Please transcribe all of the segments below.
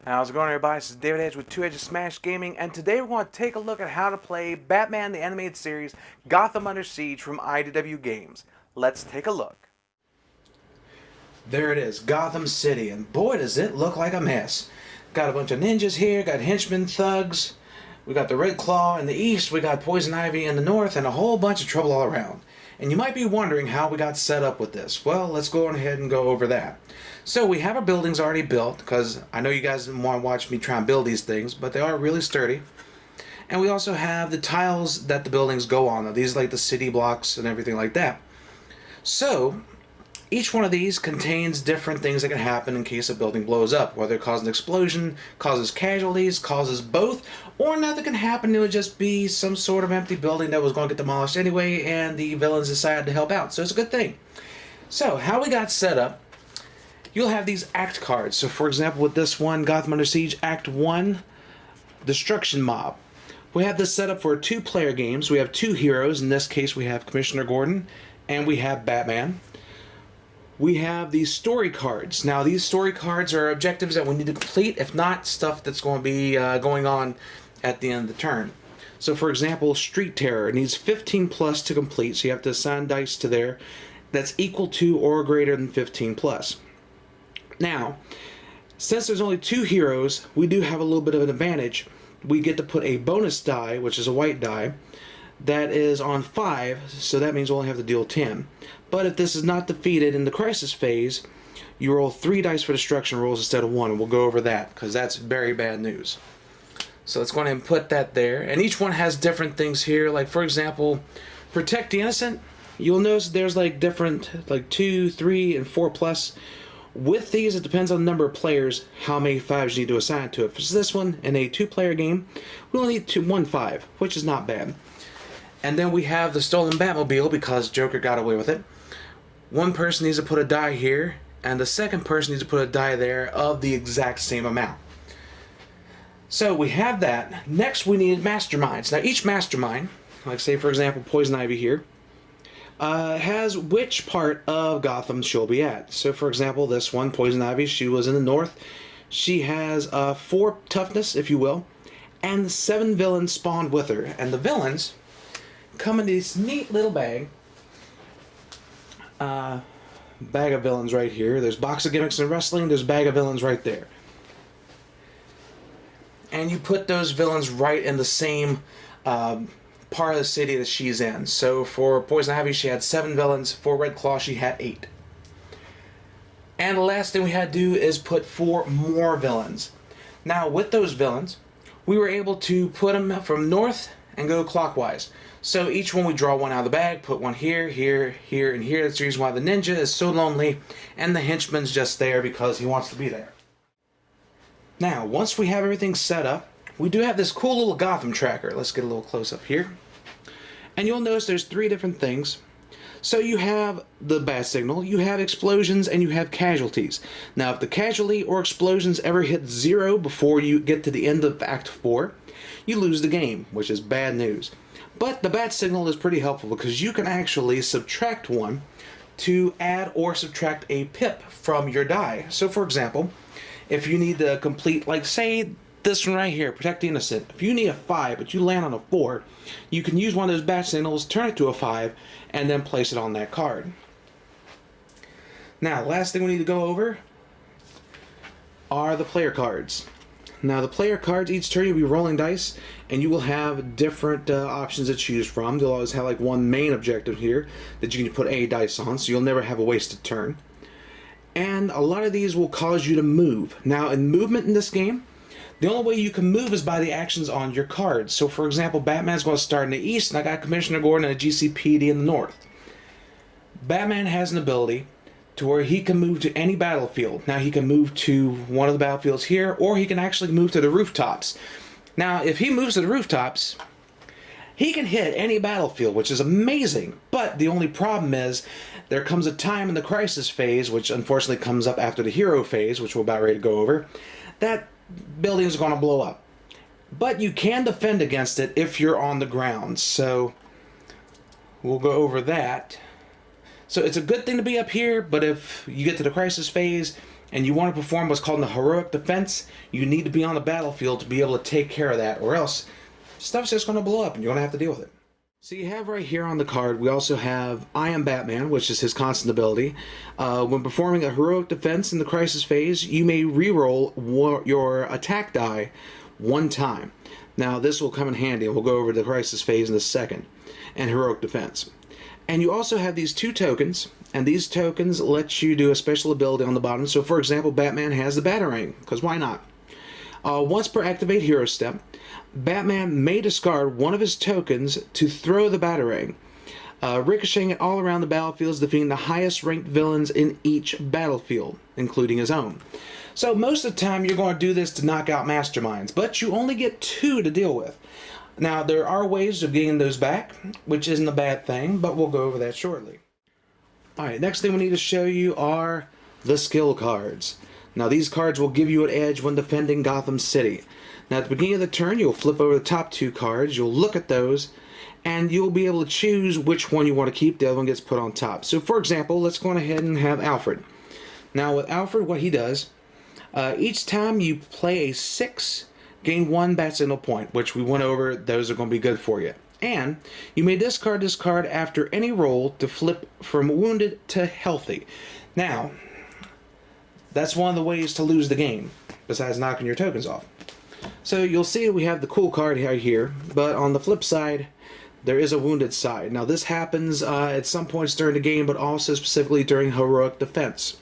How's it going, everybody? This is David Edge with Two Edges Smash Gaming, and today we're going to take a look at how to play Batman the Animated Series Gotham Under Siege from IDW Games. Let's take a look. There it is, Gotham City, and boy does it look like a mess. Got a bunch of ninjas here, got henchmen, thugs, we got the Red Claw in the east, we got Poison Ivy in the north, and a whole bunch of trouble all around. And you might be wondering how we got set up with this. Well, let's go ahead and go over that. So we have our buildings already built, because I know you guys didn't want to watch me try and build these things, but they are really sturdy. And we also have the tiles that the buildings go on. Now, these are like the city blocks and everything like that. So each one of these contains different things that can happen in case a building blows up, whether it causes an explosion, causes casualties, causes both, or nothing can happen. It would just be some sort of empty building that was going to get demolished anyway, and the villains decided to help out. So it's a good thing. So how we got set up, you'll have these act cards. So for example, with this one, Gotham Under Siege, Act 1, Destruction Mob. We have this set up for 2-player games. We have 2 heroes. In this case, we have Commissioner Gordon, and we have Batman. We have these story cards. Now, these story cards are objectives that we need to complete, if not stuff that's going to be going on at the end of the turn. So for example, Street Terror needs 15 plus to complete, so you have to assign dice to there that's equal to or greater than 15 plus. Now, since there's only 2 heroes, we do have a little bit of an advantage. We get to put a bonus die, which is a white die, that is on 5, so that means we'll only have to deal 10. But if this is not defeated in the crisis phase, you roll 3 dice for destruction rolls instead of 1, and we'll go over that, because that's very bad news. So let's go ahead and put that there. And each one has different things here, like for example, Protect the Innocent. You'll notice there's like different, like 2, 3, and 4 plus. With these, it depends on the number of players, how many 5s you need to assign to it. For this one, in a 2-player game, we only need 1 5, which is not bad. And then we have the Stolen Batmobile, because Joker got away with it. One person needs to put a die here, and the second person needs to put a die there of the exact same amount. So we have that. Next, we need masterminds. Now, each mastermind, like say for example Poison Ivy here, has which part of Gotham she'll be at. So for example, this one, Poison Ivy, she was in the north. She has 4 toughness, if you will, and 7 villains spawned with her. And the villains come in this neat little bag. Bag of villains right here. There's box of gimmicks in wrestling. There's bag of villains right there. And you put those villains right in the same part of the city that she's in. So for Poison Ivy, she had 7 villains. For Red Claw, she had 8. And the last thing we had to do is put 4 more villains. Now, with those villains, we were able to put them from north and go clockwise. So each one we draw one out of the bag, put one here, here, here, and here. That's the reason why the ninja is so lonely, and the henchman's just there because he wants to be there. Now, once we have everything set up, we do have this cool little Gotham tracker. Let's get a little close up here. And you'll notice there's 3 different things. So you have the bat signal, you have explosions, and you have casualties. Now, if the casualty or explosions ever hit 0 before you get to the end of Act 4, you lose the game, which is bad news. But the bat signal is pretty helpful because you can actually subtract 1 to add or subtract a pip from your die. So for example, if you need to complete, like say this one right here, Protect the Innocent. If you need a 5 but you land on a 4, you can use one of those bat signals, turn it to a 5, and then place it on that card. Now, last thing we need to go over are the player cards. Now, the player cards, each turn you'll be rolling dice, and you will have different options to choose from. You'll always have like one main objective here that you can put a dice on, so you'll never have a wasted turn. And a lot of these will cause you to move. Now, in movement in this game, the only way you can move is by the actions on your cards. So, for example, Batman's going to start in the east, and I got Commissioner Gordon and a GCPD in the north. Batman has an ability to where he can move to any battlefield. Now, he can move to one of the battlefields here, or he can actually move to the rooftops. Now, if he moves to the rooftops, he can hit any battlefield, which is amazing. But the only problem is there comes a time in the crisis phase, which unfortunately comes up after the hero phase, which we're about ready to go over, that building is going to blow up. But you can defend against it if you're on the ground. So we'll go over that. So it's a good thing to be up here, but if you get to the crisis phase and you want to perform what's called a heroic defense, you need to be on the battlefield to be able to take care of that, or else stuff's just going to blow up and you're going to have to deal with it. So you have right here on the card, we also have I Am Batman, which is his constant ability. When performing a heroic defense in the crisis phase, you may re-roll your attack die one time. Now this will come in handy, and we'll go over the crisis phase in a second, and heroic defense. And you also have these 2 tokens, and these tokens let you do a special ability on the bottom. So for example, Batman has the Batarang, because why not? Once per activate hero step, Batman may discard one of his tokens to throw the Batarang, ricocheting it all around the battlefields, defeating the highest ranked villains in each battlefield, including his own. So most of the time you're going to do this to knock out masterminds, but you only get 2 to deal with. Now there are ways of getting those back, which isn't a bad thing, but we'll go over that shortly. Alright, next thing we need to show you are the skill cards. Now these cards will give you an edge when defending Gotham City. Now at the beginning of the turn, you'll flip over the top 2 cards, you'll look at those, and you'll be able to choose which one you want to keep. The other one gets put on top. So for example, let's go ahead and have Alfred. Now with Alfred, what he does, each time you play a 6, gain 1 bat signal point, which we went over, those are going to be good for you. And you may discard this card after any roll to flip from wounded to healthy. Now, that's one of the ways to lose the game, besides knocking your tokens off. So you'll see we have the cool card right here, but on the flip side, there is a wounded side. Now this happens at some points during the game, but also specifically during heroic defense.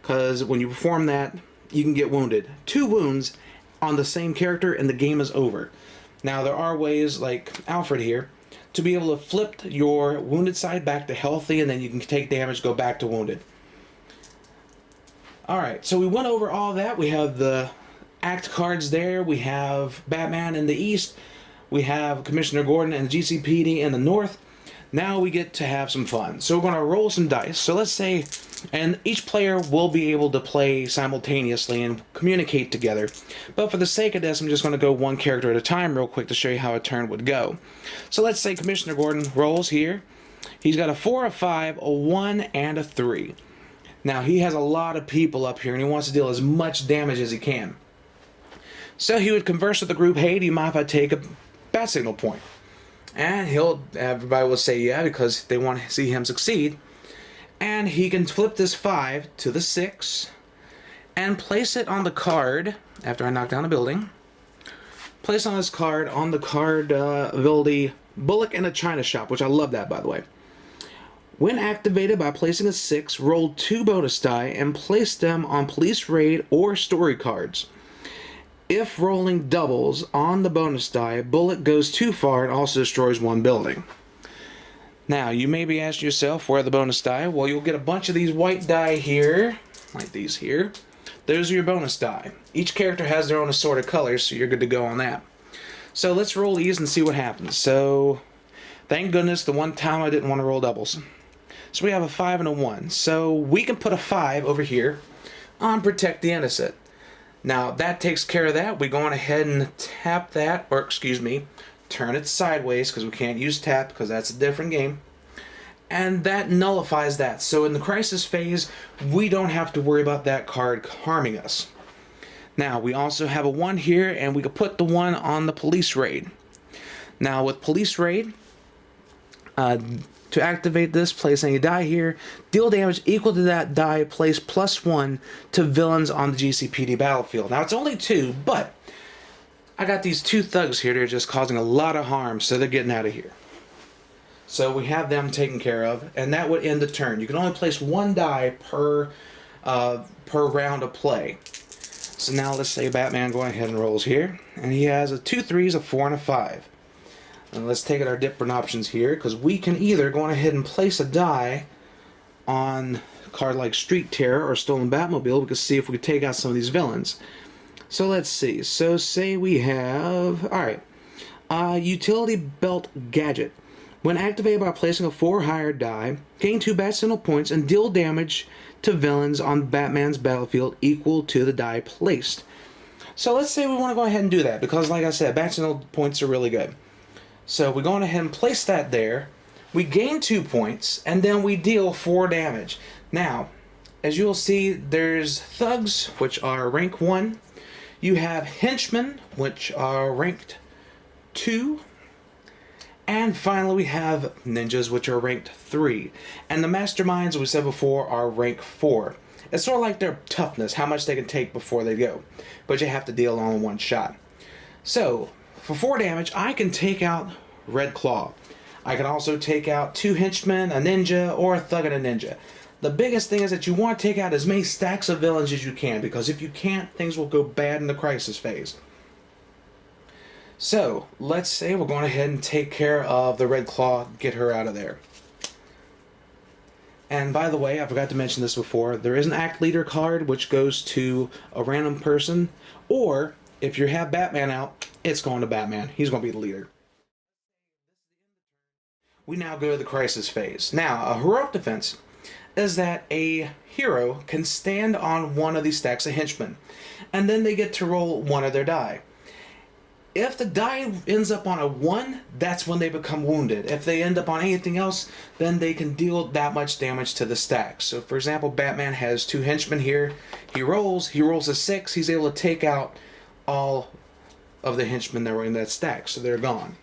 Because when you perform that, you can get wounded. 2 wounds on the same character and the game is over. Now there are ways, like Alfred here, to be able to flip your wounded side back to healthy, and then you can take damage, go back to wounded. Alright, so we went over all that. We have the act cards there. We have Batman in the east. We have Commissioner Gordon and the GCPD in the north. Now we get to have some fun. So we're going to roll some dice. So let's say, and each player will be able to play simultaneously and communicate together. But for the sake of this, I'm just going to go 1 character at a time real quick to show you how a turn would go. So let's say Commissioner Gordon rolls here. He's got a 4, a 5, a 1, and a 3. Now he has a lot of people up here and he wants to deal as much damage as he can. So he would converse with the group, hey, do you mind if I take a bat signal point? And everybody will say yeah, because they want to see him succeed. And he can flip this 5 to the 6 and place it on the card after I knock down the building. Place on this card on the card ability Bullock in a China Shop, which I love that, by the way. When activated by placing a 6, roll 2 bonus die and place them on police raid or story cards. If rolling doubles on the bonus die, Bullet goes too far and also destroys 1 building. Now, you may be asking yourself, where are the bonus die? Well, you'll get a bunch of these white die here, like these here. Those are your bonus die. Each character has their own assorted colors, so you're good to go on that. So let's roll these and see what happens. So, thank goodness the one time I didn't want to roll doubles. So we have a 5 and a 1. So we can put a 5 over here on Protect the Innocent. Now that takes care of that. We go on ahead and tap that, or excuse me, turn it sideways because we can't use tap because that's a different game. And that nullifies that. So in the crisis phase, we don't have to worry about that card harming us. Now we also have a 1 here, and we can put the 1 on the police raid. Now with police raid, to activate this, place any die here. Deal damage equal to that die. Place +1 to villains on the GCPD battlefield. Now it's only 2, but I got these 2 thugs here. They're just causing a lot of harm, so they're getting out of here. So we have them taken care of, and that would end the turn. You can only place 1 die per round of play. So now let's say Batman going ahead and rolls here, and he has a 2 3s, a 4, and a 5. And let's take our different options here, because we can either go on ahead and place a die on a card like Street Terror or Stolen Batmobile. We can see if we can take out some of these villains. So let's see. So say we have, alright, Utility Belt Gadget. When activated by placing a 4 or higher die, gain 2 bat signal points and deal damage to villains on Batman's battlefield equal to the die placed. So let's say we want to go ahead and do that, because like I said, bat signal points are really good. So we're going ahead and place that there. We gain 2 points, and then we deal 4 damage. Now, as you'll see, there's thugs, which are rank 1. You have henchmen, which are ranked 2. And finally, we have ninjas, which are ranked 3. And the masterminds, we said before, are rank 4. It's sort of like their toughness, how much they can take before they go. But you have to deal all in one shot. So, for 4 damage, I can take out Red Claw. I can also take out 2 henchmen, a ninja, or a thug and a ninja. The biggest thing is that you want to take out as many stacks of villains as you can, because if you can't, things will go bad in the crisis phase. So, let's say we're going ahead and take care of the Red Claw, get her out of there. And by the way, I forgot to mention this before, there is an Act Leader card which goes to a random person, or if you have Batman out, it's going to Batman. He's going to be the leader. We now go to the crisis phase. Now, a heroic defense is that a hero can stand on one of these stacks of henchmen, and then they get to roll one of their die. If the die ends up on a 1, that's when they become wounded. If they end up on anything else, then they can deal that much damage to the stack. So for example, Batman has 2 henchmen here. He rolls a 6, he's able to take out all of the henchmen that were in that stack, so they're gone.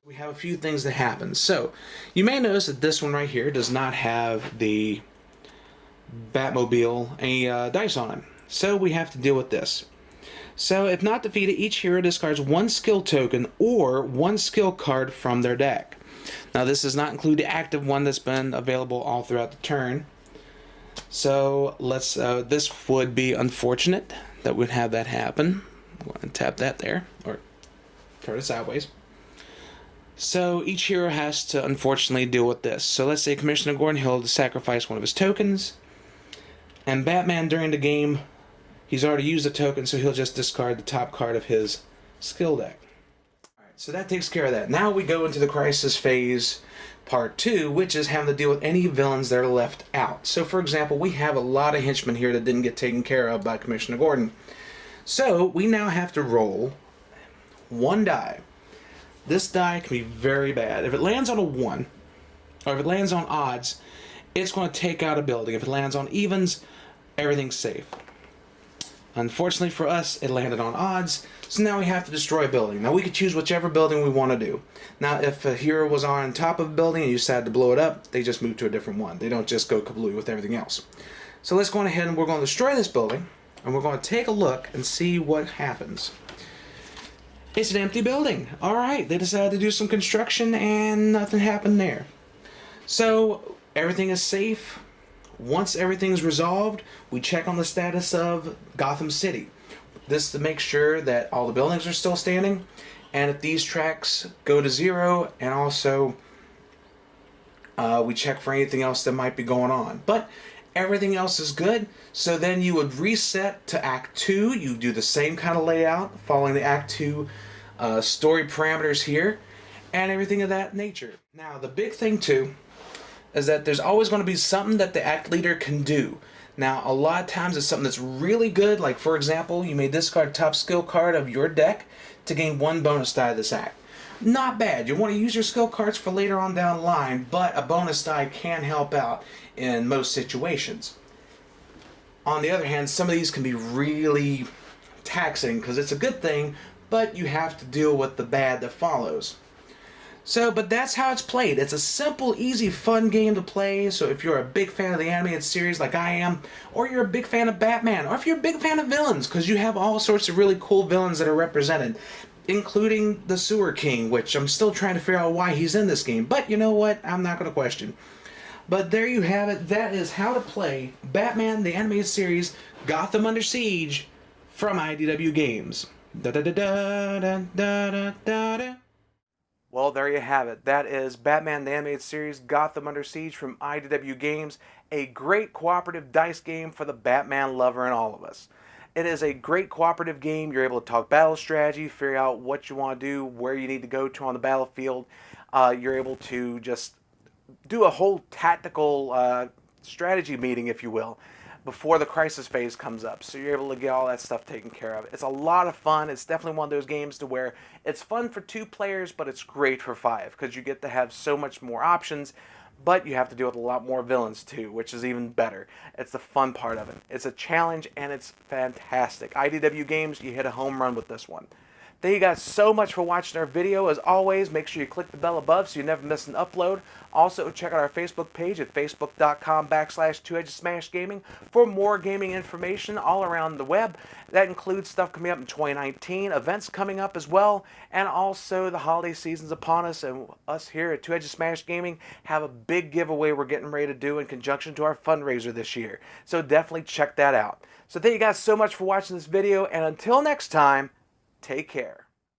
We have a few things that happen. So, you may notice that this one right here does not have the Batmobile any dice on it. So we have to deal with this. So, if not defeated, each hero discards 1 skill token or 1 skill card from their deck. Now, this does not include the active one that's been available all throughout the turn. So, this would be unfortunate that we'd have that happen. I'm going to tap that there, or turn it sideways. So each hero has to unfortunately deal with this. So let's say Commissioner Gordon, he'll sacrifice one of his tokens. And Batman during the game, he's already used a token, so he'll just discard the top card of his skill deck. Alright, so that takes care of that. Now we go into the crisis phase part 2, which is having to deal with any villains that are left out. So for example, we have a lot of henchmen here that didn't get taken care of by Commissioner Gordon. So we now have to roll 1 die. This die can be very bad. If it lands on a 1, or if it lands on odds, it's going to take out a building. If it lands on evens, everything's safe. Unfortunately for us, it landed on odds, so now we have to destroy a building. Now we could choose whichever building we want to do. Now if a hero was on top of a building and you decided to blow it up, they just move to a different one. They don't just go kablooey with everything else. So let's go ahead and we're going to destroy this building, and we're going to take a look and see what happens. It's an empty building. Alright, they decided to do some construction and nothing happened there. So, everything is safe. Once everything's resolved, we check on the status of Gotham City. This to make sure that all the buildings are still standing, and if these tracks go to 0, and also we check for anything else that might be going on. But everything else is good, so then you would reset to Act 2. You do the same kind of layout, following the Act 2 story parameters here, and everything of that nature. Now, the big thing too is that there's always going to be something that the Act Leader can do. Now, a lot of times it's something that's really good, like for example, you may discard top skill card of your deck to gain 1 bonus die of this act. Not bad. You want to use your skill cards for later on down the line, but a bonus die can help out in most situations. On the other hand, some of these can be really taxing because it's a good thing, but you have to deal with the bad that follows. So, but that's how it's played. It's a simple, easy, fun game to play. So if you're a big fan of the animated series like I am, or you're a big fan of Batman, or if you're a big fan of villains, because you have all sorts of really cool villains that are represented, including the Sewer King, which I'm still trying to figure out why he's in this game. But you know what? I'm not going to question. But there you have it. That is how to play Batman, the animated series, Gotham Under Siege, from IDW Games. Well, there you have it. That is Batman, the animated series, Gotham Under Siege from IDW Games. A great cooperative dice game for the Batman lover and all of us. It is a great cooperative game. You're able to talk battle strategy, figure out what you want to do, where you need to go to on the battlefield. You're able to just do a whole tactical strategy meeting, if you will, before the crisis phase comes up. So you're able to get all that stuff taken care of. It's a lot of fun. It's definitely one of those games to where it's fun for 2 players, but it's great for 5 because you get to have so much more options. but you have to deal with a lot more villains too, which is even better. It's the fun part of it. It's a challenge and it's fantastic. IDW Games, you hit a home run with this one. Thank you guys so much for watching our video. As always, make sure you click the bell above so you never miss an upload. Also, check out our Facebook page at facebook.com/2EdgesSmashGaming for more gaming information all around the web. That includes stuff coming up in 2019, events coming up as well, and also the holiday season's upon us, and us here at 2 Edges Smash Gaming have a big giveaway we're getting ready to do in conjunction to our fundraiser this year. So definitely check that out. So thank you guys so much for watching this video, and until next time, take care.